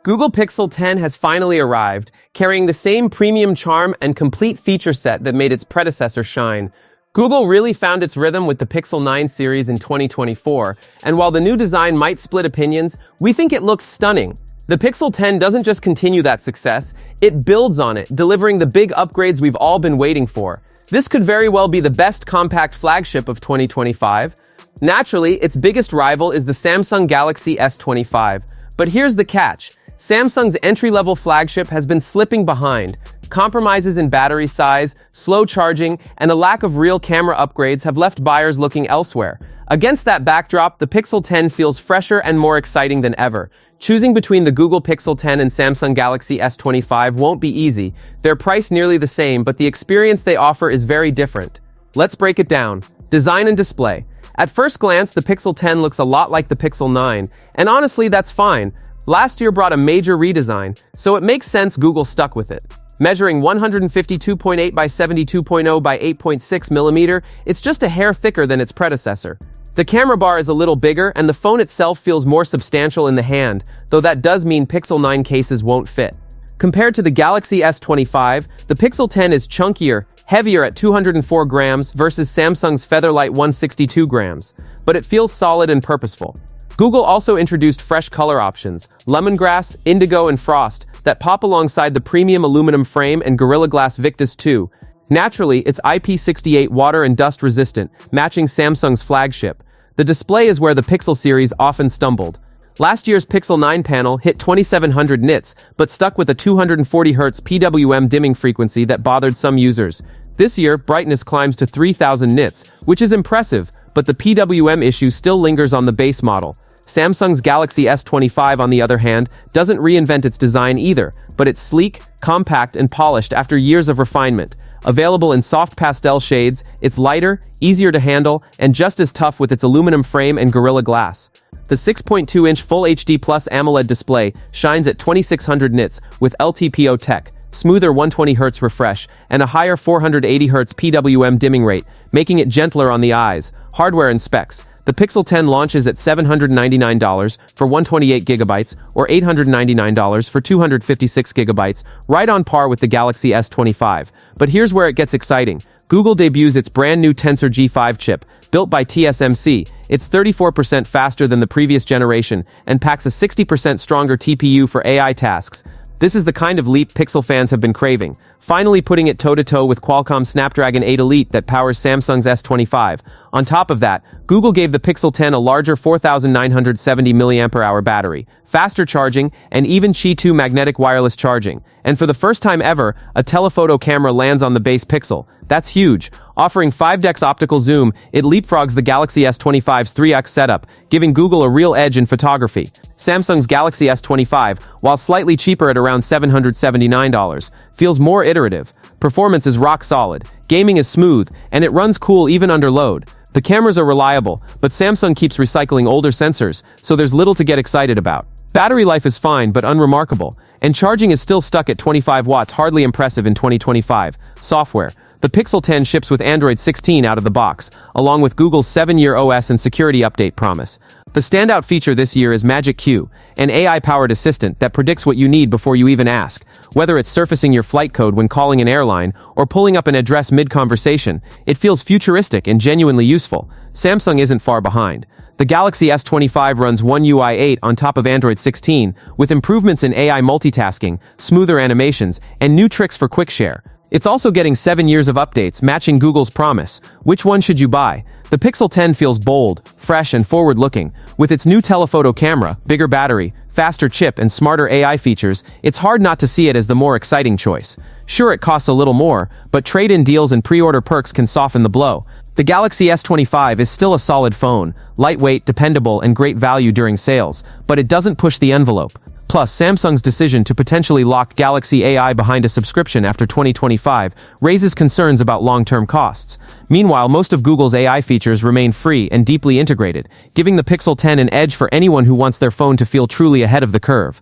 Google Pixel 10 has finally arrived, carrying the same premium charm and complete feature set that made its predecessor shine. Google really found its rhythm with the Pixel 9 series in 2024, and while the new design might split opinions, we think it looks stunning. The Pixel 10 doesn't just continue that success, it builds on it, delivering the big upgrades we've all been waiting for. This could very well be the best compact flagship of 2025. Naturally, its biggest rival is the Samsung Galaxy S25. But here's the catch. Samsung's entry-level flagship has been slipping behind. Compromises in battery size, slow charging, and a lack of real camera upgrades have left buyers looking elsewhere. Against that backdrop, the Pixel 10 feels fresher and more exciting than ever. Choosing between the Google Pixel 10 and Samsung Galaxy S25 won't be easy. They're priced nearly the same, but the experience they offer is very different. Let's break it down. Design and display. At first glance, the Pixel 10 looks a lot like the Pixel 9, and honestly, that's fine. Last year brought a major redesign, so it makes sense Google stuck with it. Measuring 152.8 by 72.0 by 8.6 millimeter, it's just a hair thicker than its predecessor. The camera bar is a little bigger, and the phone itself feels more substantial in the hand, though that does mean Pixel 9 cases won't fit. Compared to the Galaxy S25, the Pixel 10 is chunkier, heavier at 204 grams versus Samsung's featherlight 162 grams, but it feels solid and purposeful. Google also introduced fresh color options, lemongrass, indigo, and frost, that pop alongside the premium aluminum frame and Gorilla Glass Victus 2. Naturally, it's IP68 water and dust resistant, matching Samsung's flagship. The display is where the Pixel series often stumbled. Last year's Pixel 9 panel hit 2700 nits, but stuck with a 240Hz PWM dimming frequency that bothered some users. This year, brightness climbs to 3000 nits, which is impressive, but the PWM issue still lingers on the base model. Samsung's Galaxy S25, on the other hand, doesn't reinvent its design either, but it's sleek, compact, and polished after years of refinement. Available in soft pastel shades, it's lighter, easier to handle, and just as tough with its aluminum frame and Gorilla Glass. The 6.2-inch Full HD Plus AMOLED display shines at 2600 nits with LTPO tech, smoother 120Hz refresh, and a higher 480Hz PWM dimming rate, making it gentler on the eyes. Hardware and specs. The Pixel 10 launches at $799 for 128GB or $899 for 256GB, right on par with the Galaxy S25. But here's where it gets exciting. Google debuts its brand new Tensor G5 chip, built by TSMC. It's 34% faster than the previous generation and packs a 60% stronger TPU for AI tasks. This is the kind of leap Pixel fans have been craving, finally putting it toe-to-toe with Qualcomm's Snapdragon 8 Elite that powers Samsung's S25. On top of that, Google gave the Pixel 10 a larger 4970 mAh battery, faster charging, and even Qi 2 magnetic wireless charging. And for the first time ever, a telephoto camera lands on the base Pixel. That's huge. Offering 5x optical zoom, it leapfrogs the Galaxy S25's 3x setup, giving Google a real edge in photography. Samsung's Galaxy S25, while slightly cheaper at around $779, feels more iterative. Performance is rock solid, gaming is smooth, and it runs cool even under load. The cameras are reliable, but Samsung keeps recycling older sensors, so there's little to get excited about. Battery life is fine but unremarkable, and charging is still stuck at 25 watts, hardly impressive in 2025. Software. The Pixel 10 ships with Android 16 out of the box, along with Google's 7-year OS and security update promise. The standout feature this year is Magic Q, an AI-powered assistant that predicts what you need before you even ask. Whether it's surfacing your flight code when calling an airline or pulling up an address mid-conversation, it feels futuristic and genuinely useful. Samsung isn't far behind. The Galaxy S25 runs One UI 8 on top of Android 16, with improvements in AI multitasking, smoother animations, and new tricks for quick share. It's also getting 7 years of updates, matching Google's promise. Which one should you buy? The Pixel 10 feels bold, fresh, and forward-looking. With its new telephoto camera, bigger battery, faster chip, and smarter AI features, it's hard not to see it as the more exciting choice. Sure, it costs a little more, but trade-in deals and pre-order perks can soften the blow. The Galaxy S25 is still a solid phone, lightweight, dependable, and great value during sales, but it doesn't push the envelope. Plus, Samsung's decision to potentially lock Galaxy AI behind a subscription after 2025 raises concerns about long-term costs. Meanwhile, most of Google's AI features remain free and deeply integrated, giving the Pixel 10 an edge for anyone who wants their phone to feel truly ahead of the curve.